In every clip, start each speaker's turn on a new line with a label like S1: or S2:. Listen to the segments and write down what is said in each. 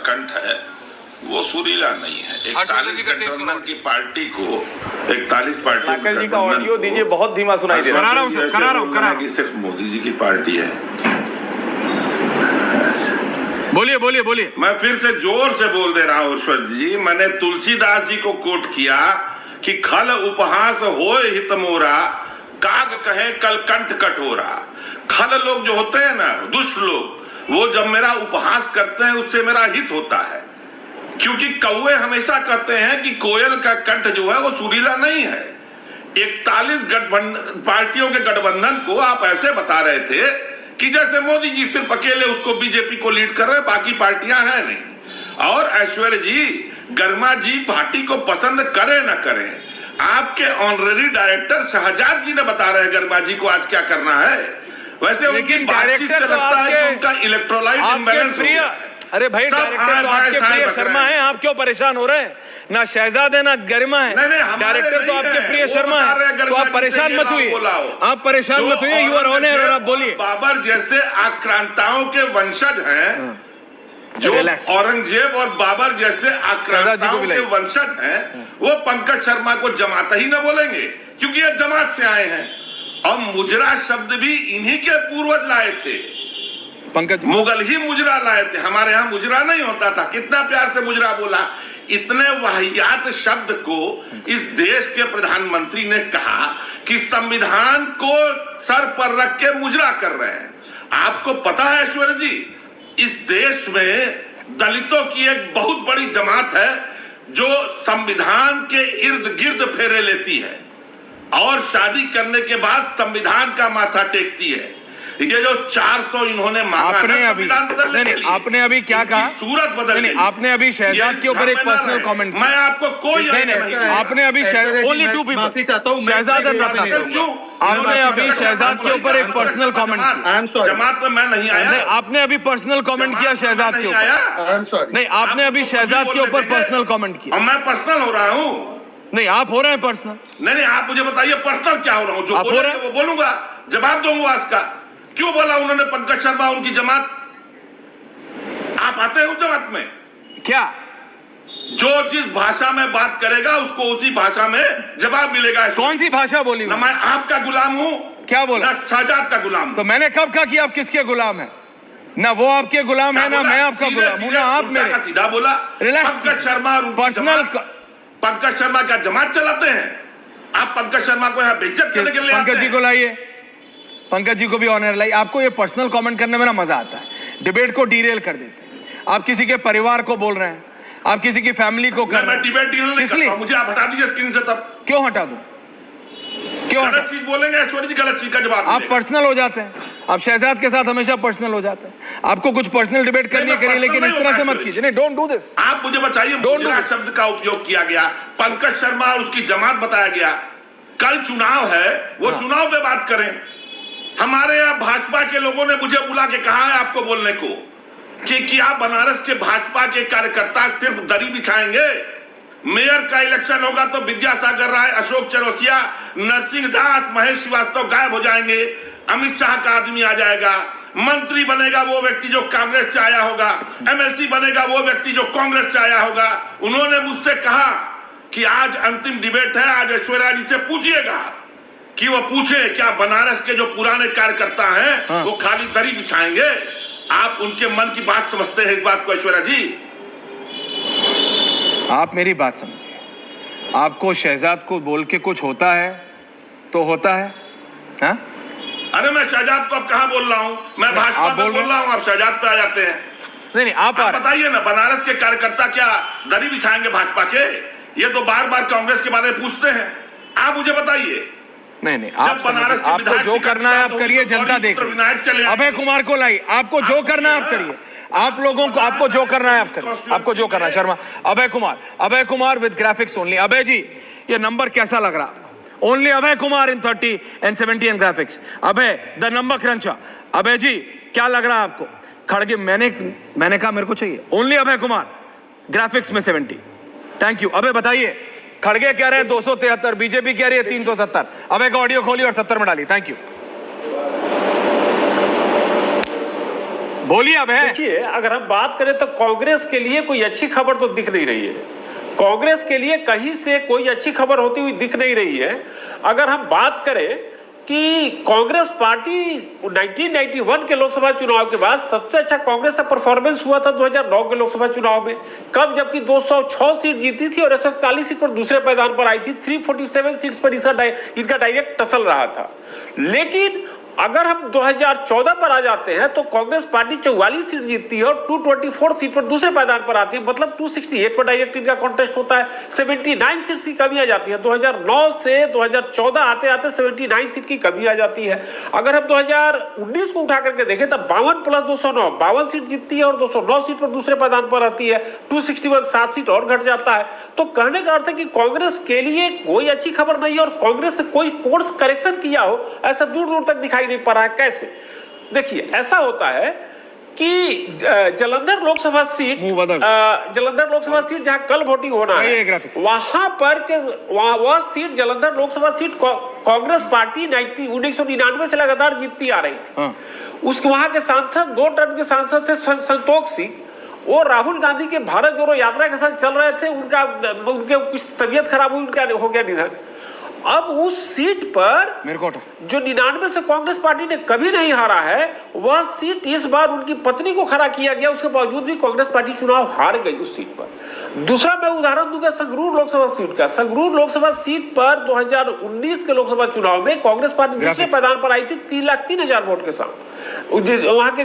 S1: कंठ है वो सुरीला नहीं है। 41 गठबंधन की पार्टी को 41 पार्टी
S2: जी का ऑडियो दीजिए, बहुत धीमा सुनाई दे रहा है।
S1: करा रहा हूं कि सिर्फ मोदी जी की पार्टी है।
S2: बोलिए बोलिए बोलिए।
S1: मैं फिर से जोर से बोल दे रहा हूं ईश्वर जी, मैंने तुलसीदास जी को कोट किया कि खल उपहास होए हित मोरा, काग कहे कल कंठ कठोरा। खल लोग जो होते हैं ना, दुष्ट लोग, वो जब मेरा उपहास करते हैं उससे मेरा हित होता है, क्योंकि कौवे हमेशा कहते हैं कि कोयल का कंठ जो है वो सुरीला नहीं है। 41 पार्टियों के गठबंधन को आप ऐसे बता रहे थे कि जैसे मोदी जी सिर्फ अकेले उसको बीजेपी को लीड कर रहे हैं, बाकी पार्टियां हैं नहीं। और ऐश्वर्य जी, गर्मा जी पार्टी को पसंद करें न करें, आपके ऑनरेरी डायरेक्टर शहजाद जी ने बता रहे हैं गर्मा जी को आज क्या करना है। वैसे उनकी बातचीत से लगता है कि उनका इलेक्ट्रोलाइट इम्बैलेंस हो गया।
S2: अरे भाई, डायरेक्टर तो आपके प्रिय शर्मा हैं, आप क्यों परेशान हो रहे हैं? ना शहजाद है ना गरिमा है, डायरेक्टर तो आपके प्रिय शर्मा है, तो आप परेशान मत हुइए, आप परेशान मत हुइए। यू आर ऑनर और आप बोलिए।
S1: बाबर जैसे आक्रांताओं के वंशज हैं, जो औरंगजेब और बाबर जैसे आक्रांताओं के वंशज हैं, वो पंकज शर्मा को जमात ही न बोलेंगे, क्योंकि ये जमात से आए हैं। और मुजरा शब्द भी इन्हीं के पूर्वज लाए थे,
S2: पंकज
S1: मुगल ही मुजरा लाए थे। हमारे यहाँ मुजरा नहीं होता था। कितना प्यार से मुजरा बोला। इतने वाहियात शब्द को इस देश के प्रधानमंत्री ने कहा कि संविधान को सर पर रख के मुजरा कर रहे हैं। आपको पता है ऐश्वर्य जी, इस देश में दलितों की एक बहुत बड़ी जमात है जो संविधान के इर्द गिर्द फेरे लेती है और शादी करने के बाद संविधान का माथा टेकती है। ये जो 400 इन्होंने मांगा,
S2: आपने अभी क्या कहा?
S1: सूरत बदल गई।
S2: आपने अभी शहजाद के ऊपर एक पर्सनल कमेंट
S1: मैं आपको कोई
S2: आपने अभी ओनली टू पीपल,
S3: माफी चाहता हूं,
S2: शहजाद
S1: क्यों
S2: आपने अभी शहजाद के ऊपर एक पर्सनल कमेंट किया।
S1: जमात में मैं नहीं आया।
S2: आपने अभी पर्सनल कमेंट किया शहजाद के ऊपर। नहीं, आपने अभी शहजाद के ऊपर पर्सनल कमेंट किया।
S1: मैं पर्सनल हो रहा हूँ?
S2: नहीं, आप हो रहे हैं पर्सनल।
S1: नहीं, आप मुझे बताइए पर्सनल क्या हो रहा हूँ? जो बोलेंगे वो बोलूंगा, जवाब दूंगा इसका। क्यों बोला उन्होंने पंकज शर्मा उनकी जमात? आप आते हैं उस जमात में
S2: क्या?
S1: जो जिस भाषा में बात करेगा उसको उसी भाषा में जवाब मिलेगा।
S2: कौन सी भाषा बोली?
S1: ना मैं आपका गुलाम हूं।
S2: क्या बोला?
S1: ना शहजाद का गुलाम।
S2: तो मैंने कब कहा कि आप किसके गुलाम हैं? ना वो आपके गुलाम है, ना मैं आपका गुलाम हूं, ना आप मेरे।
S1: सीधा बोला। पंकज शर्मा
S2: पर्सनल।
S1: पंकज शर्मा क्या जमात चलाते हैं? आप पंकज शर्मा को यहाँ बेइज्जत करने के लिए?
S2: पंकज जी को लाइए, पंकज जी को भी ऑनर लाइए। आपको ये पर्सनल कमेंट करने में ना मजा आता है, डिबेट को डीरेल कर देते हैं। आप किसी के परिवार को बोल रहे हैं, आप किसी की फैमिली को कर रहे हैं।
S1: डिबेट डीरेल नहीं करता हूं, मुझे आप हटा दीजिए स्क्रीन से। तब
S2: क्यों हटा दूं? क्यों?
S1: गलत चीज बोलेंगे ऐश्वर्य जी, गलत चीज का जवाब
S2: आप पर्सनल हो जाते हैं। आप शहजाद के साथ हमेशा पर्सनल हो जाते हैं। आपको कुछ पर्सनल डिबेट करनी है करिए, लेकिन इस तरह से मत कीजिए। नहीं, डोंट डू दिस।
S1: आप मुझे बताइए, मुजरा शब्द का उपयोग किया गया, पंकज शर्मा और उसकी जमात बताया गया। कल चुनाव है, वो चुनाव पे बात करें। हमारे यहाँ भाजपा के लोगों ने मुझे बुला के कहा है आपको बोलने को कि क्या बनारस के भाजपा के कार्यकर्ता सिर्फ दरी बिछाएंगे? मेयर का इलेक्शन होगा तो विद्यासागर राय, अशोक चौरसिया, नरसिंह दास, महेश श्रीवास्तव गायब हो जाएंगे। अमित शाह का आदमी आ जाएगा। मंत्री बनेगा वो व्यक्ति जो कांग्रेस से आया होगा। एमएलसी बनेगा वो व्यक्ति जो कांग्रेस से आया होगा। उन्होंने मुझसे कहा कि आज अंतिम डिबेट है, आज ऐश्वर्या जी से पूछिएगा कि वो पूछे क्या बनारस के जो पुराने कार्यकर्ता हैं वो खाली दरी बिछाएंगे? आप उनके मन की बात समझते हैं इस बात को ऐश्वर्या जी?
S2: आप मेरी बात समझिए। आपको शहजाद को बोल के कुछ होता है तो होता है। हाँ?
S1: अरे मैं शहजाद को अब कहाँ बोल रहा हूँ? मैं भाजपा पे बोल रहा हूँ, आप शहजाद पे आ जाते हैं।
S2: नहीं, आप
S1: बताइए ना, बनारस के कार्यकर्ता क्या दरी बिछाएंगे भाजपा के? ये तो बार बार कांग्रेस के बारे में पूछते हैं। आप मुझे बताइए।
S2: नहीं, आपको जो करना है आप करिए, जनता देख। अभय कुमार को लाई, आपको जो करना है आप करिए। आप लोगों को आपको जो करना है आप करिए, आपको जो करना है। Sharma, Abhay Kumar with graphics only. Abhay ji, ये नंबर कैसा लग रहा? Only Abhay Kumar in 30 and 70 and graphics. Abhay the number cruncher. Abhay ji, क्या लग रहा है आपको? खड़गे मैंने कहा मेरे को चाहिए ओनली अभय कुमार, ग्राफिक्स में 70। Thank you. अभय बताइए, खड़गे कह रहे हैं 273, बीजेपी कह रही है 370। अभय का ऑडियो खोलिए और 70 में डालिए। Thank you. बोलिए अब है।
S3: देखिए, अगर हम बात करें तो कांग्रेस के लिए कोई अच्छी खबर तो दिख नहीं रही है। कांग्रेस के लिए कहीं से कोई अच्छी खबर होती हुई दिख नहीं रही है। अगर हम बात करें कि कांग्रेस पार्टी 1991 के लोकसभा चुनाव के बाद सबसे अच्छा कांग्रेस का परफॉर्मेंस हुआ था 2009 के लोकसभा चुनाव में, कब जबकि 206 सीट जीती थी और 141 सीट पर दूसरे पायदान पर आई थी। 347 सीट्स पर इनका डायरेक्ट टसल रहा था। लेकिन अगर हम 2014 पर आ जाते हैं तो कांग्रेस पार्टी 44 सीट जीतती है और 224 सीट पर दूसरे पायदान पर आती है, मतलब 268 पर डायरेक्ट इनका कॉन्टेस्ट होता है। 79 सीट्स की कमी आ जाती है। 2009 से 2014 आते आते 79 सीट की कमी आ जाती है। अगर हम 2019 को उठा करके देखें तो 52 + 209 52 सीट जीतती है और 209 सीट पर दूसरे पायदान पर आती है। 261 7 सीट और घट जाता है। तो कहने का अर्थ है कि कांग्रेस के लिए कोई अच्छी खबर नहीं है और कांग्रेस ने कोई कोर्स करेक्शन किया हो ऐसा दूर दूर तक दिखाई नहीं पड़ रहा है। कैसे? देखिए, ऐसा होता है कि जालंधर लोकसभा सीट जहां कल वोटिंग होना है, वहां पर वह seat Jalandhar Lok Sabha seat Congress party 1999 से लगातार जीतती आ रही थी। उसके वहां के सांसद 2 टर्म के सांसद थे संतोष सिंह, वो राहुल गांधी के भारत जोड़ो यात्रा के साथ चल रहे थे। उनके कुछ तबीयत खराब हुई, उनका हो गया निधन। अब उस सीट पर जो 99 से कांग्रेस पार्टी ने कभी नहीं हारा है, वह सीट इस बार उनकी पत्नी को खड़ा किया गया। उसके बावजूद भी कांग्रेस पार्टी चुनाव हार गई उस सीट पर। दूसरा मैं उदाहरण दूंगा संगरूर लोकसभा सीट का। संगरूर लोकसभा सीट पर 2019 के लोकसभा चुनाव में कांग्रेस पार्टी दूसरे मैदान पर आई थी 3,03,000 वोट के साथ। वहां के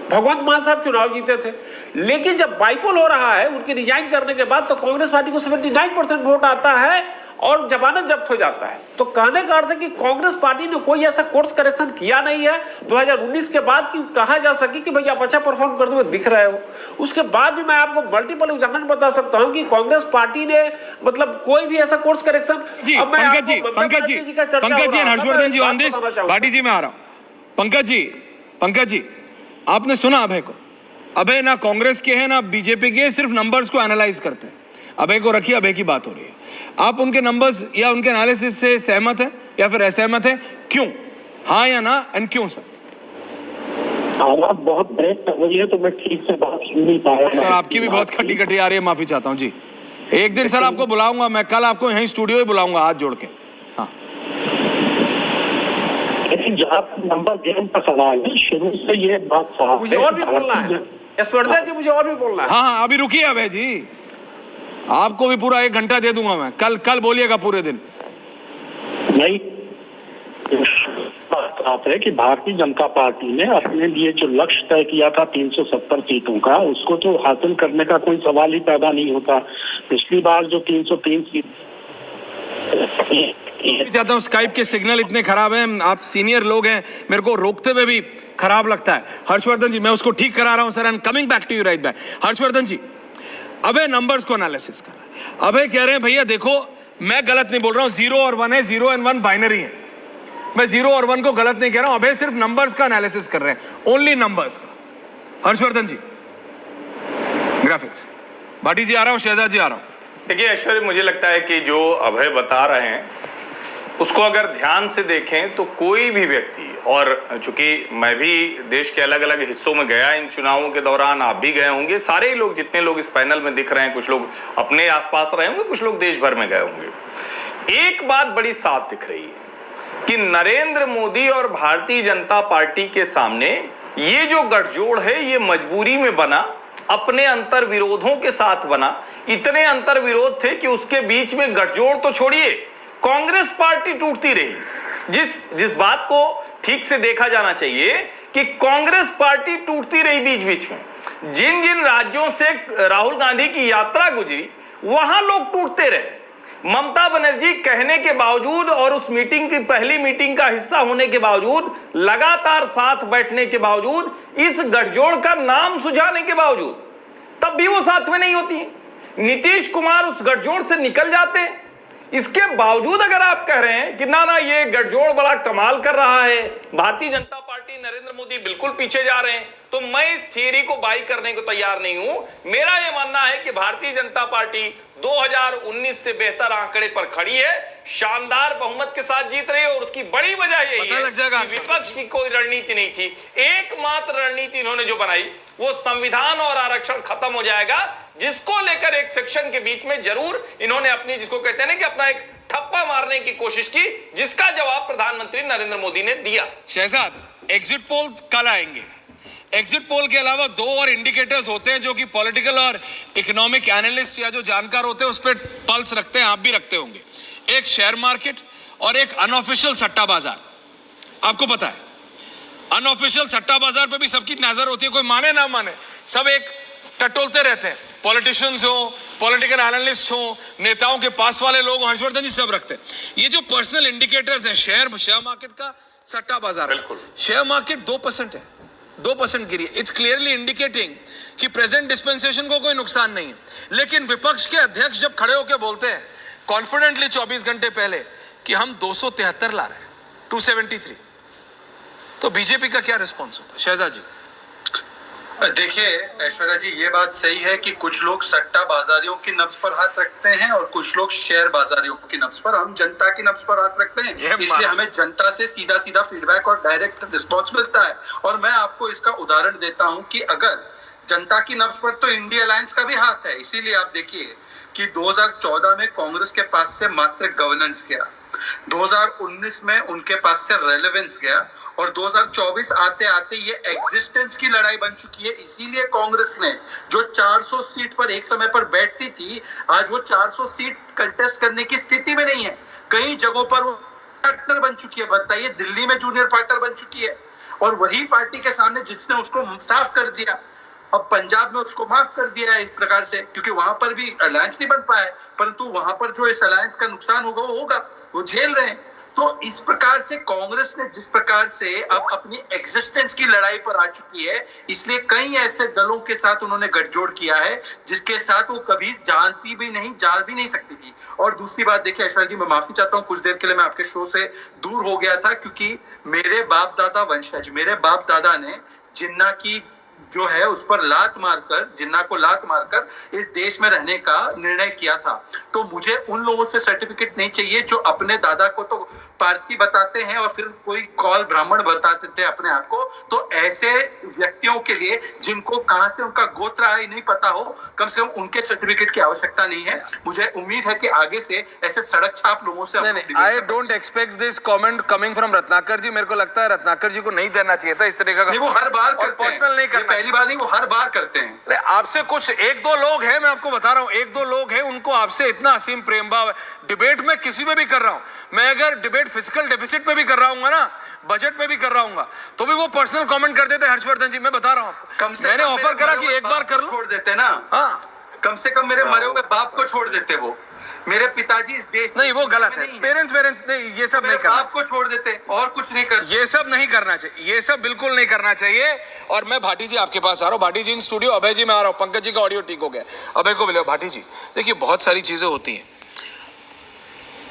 S3: भगवंत मान साहब चुनाव जीते थे। लेकिन जब बाइपोल हो रहा है उनके रिजाइन करने के बाद, तो कांग्रेस पार्टी को 79% वोट आता है और जमानत जब्त हो जाता है। तो कहने का अर्थ है कि कांग्रेस पार्टी ने कोई ऐसा कोर्स करेक्शन किया नहीं है 2019 के बाद कि कहा जा सके कि भाई आप अच्छा परफॉर्म करते हुए दिख रहे हो। उसके बाद भी मैं आपको मल्टीपल उदाहरण बता सकता हूं कि कांग्रेस पार्टी ने मतलब कोई भी ऐसा course correction.
S2: Pankaj ji, Harshvardhan ji on this, Bhati ji मैं आ रहा हूं। पंकज जी आपने सुना अभय को? अभय ना कांग्रेस के हैं ना बीजेपी के, सिर्फ नंबर्स को एनालाइज करते हैं। अभय को रखिए, अभय की बात हो रही है। आप उनके नंबर्स या उनके एनालिसिस से सहमत है या फिर असहमत है? क्यों? हाँ या ना, एंड क्यों सर?
S4: आवाज बहुत ब्रेक कर रही है तो मैं ठीक से बात सुन नहीं पाया।
S2: सर आपकी भी बहुत खटी खटी आ रही है, माफी चाहता हूँ जी। एक दिन सर आपको बुलाऊंगा मैं, कल आपको यहीं स्टूडियो ही बुलाऊंगा हाथ जोड़ के। हाँ,
S4: जहाँ नंबर गेम का सवाल है, शुरू से ये बात साफ
S3: मुझे और भी बोलना है यशवर्धन जी, मुझे और भी बोलना है।
S2: हाँ अभी रुकिए अभय जी, आपको भी पूरा 1 घंटा दे दूंगा मैं। कल बोलिएगा पूरे दिन।
S4: नहीं, बात है कि भारतीय जनता पार्टी ने अपने लिए जो लक्ष्य तय किया था 370 सीटों का, उसको तो हासिल करने का कोई सवाल ही पैदा नहीं होता। पिछली बार जो 303 सीट
S2: चाहता हूँ, स्काइप के सिग्नल इतने खराब हैं, आप सीनियर लोग हैं, मेरे को रोकते हुए भी खराब लगता है। हर्षवर्धन जी मैं उसको ठीक करा रहा हूँ sir, I am coming back to you right back. Harshvardhan ji, अबे नंबर्स को एनालिसिस कर रहे हैं। अबे कह रहे हैं भैया देखो मैं गलत नहीं बोल रहा हूँ, 0 और 1 है, 0 और 1 बाइनरी है। मैं 0 और 1 को गलत नहीं कह रहा हूँ। अबे सिर्फ नंबर्स का एनालिसिस कर रहे हैं, ओनली नंबर्स का। हर्षवर्धन जी ग्राफिक्स। भाटी जी आ रहा हूँ, शहजाद जी आ रहा हूँ।
S5: देखिए ऐश्वर्य, मुझे लगता है कि जो अभय बता रहे हैं उसको अगर ध्यान से देखें तो कोई भी व्यक्ति, और चूंकि मैं भी देश के अलग अलग हिस्सों में गया इन चुनावों के दौरान, आप भी गए होंगे, सारे ही लोग जितने लोग इस पैनल में दिख रहे हैं, कुछ लोग अपने आसपास रहे होंगे, कुछ लोग देश भर में गए होंगे। एक बात बड़ी साफ दिख रही है कि नरेंद्र मोदी और भारतीय जनता पार्टी के सामने ये जो गठजोड़ है ये मजबूरी में बना, अपने अंतर विरोधों के साथ बना। इतने अंतर विरोध थे कि उसके बीच में गठजोड़ तो छोड़िए, कांग्रेस पार्टी टूटती रही। जिस बात को ठीक से देखा जाना चाहिए कि कांग्रेस पार्टी टूटती रही बीच बीच में। जिन जिन राज्यों से राहुल गांधी की यात्रा गुजरी वहां लोग टूटते रहे। ममता बनर्जी कहने के बावजूद और उस मीटिंग की पहली मीटिंग का हिस्सा होने के बावजूद, लगातार साथ बैठने के बावजूद, इस गठजोड़ का नाम सुझाने के बावजूद, तब भी वो साथ में नहीं होती है। नीतीश कुमार उस गठजोड़ से निकल जाते हैं। इसके बावजूद अगर आप कह रहे हैं कि ना ये गठजोड़ बड़ा कमाल कर रहा है, भारतीय जनता पार्टी नरेंद्र मोदी बिल्कुल पीछे जा रहे हैं, तो मैं इस थियरी को बाई करने को तैयार नहीं हूं। मेरा यह मानना है कि भारतीय जनता पार्टी 2019 से बेहतर आंकड़े पर खड़ी है, शानदार बहुमत के साथ जीत रही है, और उसकी बड़ी वजह यही है कि विपक्ष की कोई रणनीति नहीं थी। एकमात्र रणनीति इन्होंने जो बनाई वो संविधान और आरक्षण खत्म हो जाएगा, जिसको लेकर एक सेक्शन के बीच में जरूर इन्होंने अपनी, जिसको कहते हैं ना कि अपना एक ठप्पा मारने की कोशिश की, जिसका जवाब प्रधानमंत्री नरेंद्र मोदी ने दिया।
S2: शहजाद, एग्जिट पोल कल आएंगे। एग्जिट पोल के अलावा दो और इंडिकेटर्स होते हैं जो कि पॉलिटिकल और इकोनॉमिक एनालिस्ट या जो जानकार होते हैं उस पर पल्स रखते हैं, आप भी रखते होंगे। एक शेयर मार्केट और एक अनऑफिशियल सट्टा बाजार। आपको पता है अनऑफिशियल सट्टा बाजार पे भी सबकी नजर होती है, कोई माने ना माने सब एक टटोलते रहते हैं। पॉलिटिशियंस हो, पॉलिटिकल एनालिस्ट हो, नेताओं के पास वाले लोग, हर्षवर्धन जी सब रखते हैं। ये जो पर्सनल इंडिकेटर्स हैं, शेयर मार्केट का, सट्टा बाजार,
S5: बिल्कुल
S2: शेयर मार्केट 2% है, 2% गिरी। इट्स क्लियरली इंडिकेटिंग कि प्रेजेंट डिस्पेंसेशन को कोई नुकसान नहीं है। लेकिन विपक्ष के अध्यक्ष जब खड़े होकर बोलते हैं कॉन्फिडेंटली 24 घंटे पहले कि हम 273 ला रहे हैं, 273, तो बीजेपी का क्या रिस्पॉन्स होता है? शहजाद जी।
S6: देखिए ऐश्वर्या जी, ये बात सही है कि कुछ लोग सट्टा बाजारियों की नब्ज पर हाथ रखते हैं और कुछ लोग शेयर बाजारियों की नब्ज पर। हम जनता की नब्ज पर हाथ रखते हैं, इसलिए हमें जनता से सीधा सीधा फीडबैक और डायरेक्ट रिस्पॉन्स मिलता है। और मैं आपको इसका उदाहरण देता हूं कि अगर जनता की नब्ज पर तो इंडिया अलायंस का भी हाथ है। इसीलिए आप देखिए कि 2014 में कांग्रेस के पास से मात्र गवर्नेंस गया, 2019 में उनके पास से रेलेवेंस गया, और 2024 आते आते ये एग्जिस्टेंस की लड़ाई बन चुकी है। इसीलिए कांग्रेस ने जो 400 सीट पर एक समय पर बैठती थी, आज वो 400 सीट कंटेस्ट करने की स्थिति में नहीं है। कई जगहों पर वो पार्टनर बन चुकी है। बताइए, दिल्ली में जूनियर पार्टनर बन चुकी है, और वही पार्टी के सामने जिसने उसको साफ कर दिया, अब पंजाब में उसको माफ कर दिया है एक प्रकार से, क्योंकि वहां पर भी अलायंस नहीं बन पाया, परंतु वहां पर जो इस अलायंस का नुकसान होगा वो होगा, वो झेल रहे हैं। तो इस प्रकार से कांग्रेस ने जिस प्रकार से अब अपनी एग्जिस्टेंस की लड़ाई पर आ चुकी है, इसलिए कई ऐसे दलों के साथ उन्होंने गठजोड़ किया है जिसके साथ वो कभी जानती भी नहीं, जा भी नहीं सकती थी। और दूसरी बात देखिए ऐश्वर्या जी, मैं माफी चाहता हूँ, कुछ देर के लिए मैं आपके शो से दूर हो गया था, क्योंकि मेरे बाप दादा वंशज, मेरे बाप दादा ने जिन्ना की जो है उस पर लात मारकर, जिन्ना को लात मारकर इस देश में रहने का निर्णय किया था। तो मुझे उन लोगों से सर्टिफिकेट नहीं चाहिए जो अपने दादा को तो पारसी बताते हैं और फिर कोई कॉल ब्राह्मण बताते थे अपने आप को। तो ऐसे व्यक्तियों के लिए जिनको कहां से उनका गोत्र आए नहीं पता हो, कम से कम उनके सर्टिफिकेट की आवश्यकता नहीं है। मुझे उम्मीद है कि आगे से ऐसे सड़क छाप लोगों से
S2: I don't expect this comment coming from Ratnakar ji. मेरे को लगता है रत्नाकर जी को नहीं देना चाहिए था इस तरीके का।
S6: वो हर बार करते हैं,
S2: पर्सनल नहीं करना,
S6: पहली बार नहीं, वो हर बार करते हैं।
S2: आपसे कुछ एक दो लोग हैं, मैं आपको बता रहा हूं, एक दो लोग हैं उनको आपसे इतना असीम प्रेम भाव है। डिबेट में किसी में भी कर रहा हूं मैं, अगर डिबेट फिजिकल डेफिसिट पे भी कर रहा हूं ना, बजट पे भी कर रहा हूं, तो भी वो पर्सनल कमेंट कर देते हैं। हर्षवर्धन जी, मैं बता रहा हूं आपको, मैंने ऑफर करा कि एक बार कर लो,
S6: छोड़ देते ना।
S2: हाँ,
S6: कम से कम मेरे मरे हुए बाप को छोड़ देते। वो मेरे पिताजी इस देश
S2: नहीं, वो गलत है। पेरेंट्स नहीं, ये सब नहीं करना,
S6: आपको छोड़ देते और कुछ नहीं करते।
S2: ये सब नहीं करना चाहिए, ये सब बिल्कुल नहीं करना चाहिए। और मैं भाटी जी आपके पास आ रहा हूँ, भाटी जी इन स्टूडियो, अभय जी मैं आ रहा हूँ, पंकज जी का ऑडियो ठीक हो गया, अभय को मिले। भाटी जी देखिए, बहुत सारी चीजें होती हैं,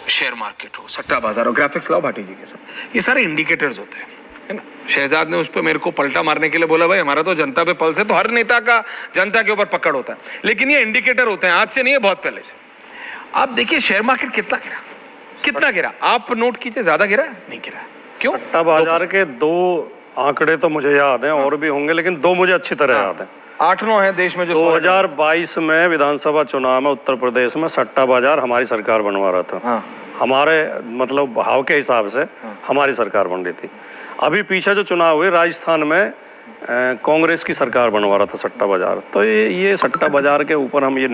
S2: शेयर मार्केट हो, सट्टा बाजार हो, ग्राफिक्स लाओ भाटी जी के साथ, ये सारे इंडिकेटर्स होते हैं, है ना। शहजाद ने उस पर मेरे को पलटा मारने के लिए बोला, भाई हमारा तो जनता पे पल्स है, तो हर नेता का जनता के ऊपर पकड़ होता है, लेकिन ये इंडिकेटर होते हैं, आज से नहीं है, बहुत पहले से। आप देखिए शेयर मार्केट कितना गिरा, कितना गिरा, आप नोट कीजिए, ज्यादा गिरा नहीं गिरा, क्यों?
S7: सट्टा बाजार के 2 आंकड़े तो मुझे याद हैं, और भी होंगे, लेकिन 2 मुझे अच्छी तरह याद हैं।
S2: 8-9 है देश में जो
S7: 2022 में विधानसभा चुनाव में उत्तर प्रदेश में सट्टा बाजार हमारी सरकार बनवा रहा था।
S2: हाँ।
S7: हमारे मतलब भाव के हिसाब से हमारी सरकार बन रही थी। अभी पीछे जो चुनाव हुए राजस्थान में कांग्रेस की सरकार बनवा रहा था सट्टा बाजार। तो ये सट्टा बाजार के ऊपर हम, ये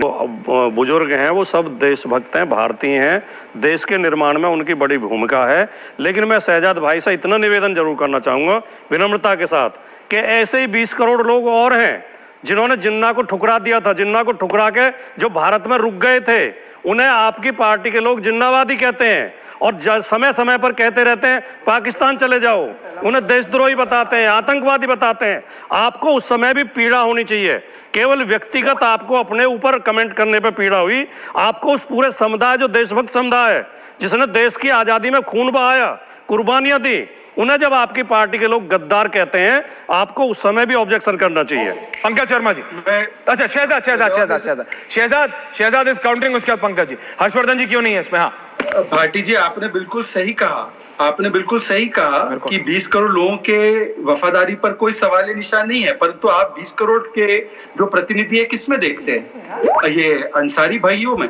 S7: बुजुर्ग हैं वो सब देशभक्त हैं, भारतीय हैं, देश के निर्माण में उनकी बड़ी भूमिका है। लेकिन मैं शहजाद भाई से इतना निवेदन जरूर करना चाहूँगा विनम्रता के साथ कि ऐसे ही 20 करोड़ लोग और हैं जिन्होंने जिन्ना को ठुकरा दिया था, जिन्ना को ठुकरा के जो भारत में रुक गए थे, उन्हें आपकी पार्टी के लोग जिन्नावादी कहते हैं और समय समय पर कहते रहते हैं पाकिस्तान चले जाओ, उन्हें देशद्रोही बताते हैं, आतंकवादी बताते हैं। आपको उस समय भी पीड़ा होनी चाहिए, केवल व्यक्तिगत आपको अपने ऊपर कमेंट करने पे पीड़ा हुई, आपको उस पूरे समुदाय जो देशभक्त समुदाय है, जिसने देश की आजादी में खून बहाया, कुर्बानियां दी, उन्हें जब आपकी पार्टी के लोग गद्दार कहते हैं, आपको उस समय भी ऑब्जेक्शन करना चाहिए।
S2: पंकज शर्मा जी, अच्छा शहजाद इज काउंटरिंग, उसके बाद पंकज जी। हर्षवर्धन जी क्यों नहीं है इसमें? हाँ
S6: भाटी जी, आपने बिल्कुल सही कहा कि 20 करोड़ लोगों के वफादारी पर कोई सवाल निशान नहीं है, परंतु आप 20 करोड़ के जो प्रतिनिधि है किसमें देखते हैं? ये अंसारी भाइयों में।